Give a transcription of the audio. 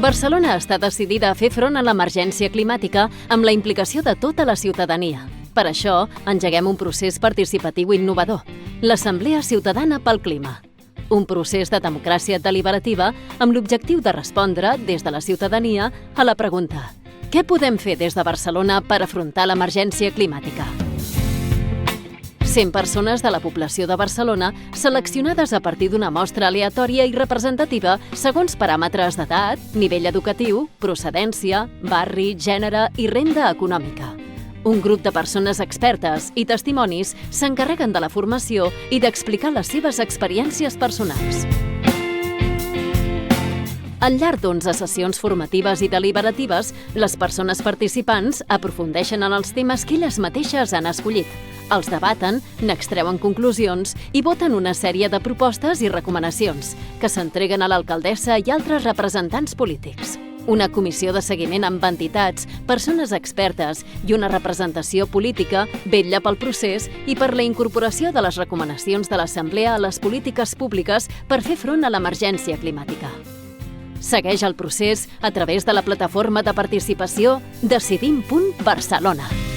Barcelona està decidida a fer front a l'emergència climàtica amb la implicació de tota la ciutadania. Per això, engeguem un procés participatiu innovador, l'Assemblea Ciutadana pel Clima. Un procés de democràcia deliberativa amb l'objectiu de respondre, des de la ciutadania, a la pregunta: què podem fer des de Barcelona per afrontar l'emergència climàtica? 100 persones de la població de Barcelona, seleccionades a partir d'una mostra aleatòria i representativa segons paràmetres d'edat, nivell educatiu, procedència, barri, gènere i renda econòmica. Un grup de persones expertes i testimonis s'encarreguen de la formació i d'explicar les seves experiències personals. Al llarg d'11 sessions formatives i deliberatives, les persones participants aprofundeixen en els temes que elles mateixes han escollit, els debaten, n'extreuen conclusions i voten una sèrie de propostes i recomanacions que s'entreguen a l'alcaldessa i altres representants polítics. Una comissió de seguiment amb entitats, persones expertes i una representació política vetlla pel procés i per la incorporació de les recomanacions de l'Assemblea a les polítiques públiques per fer front a l'emergència climàtica. Segueix el procés a través de la plataforma de participació Decidim.Barcelona.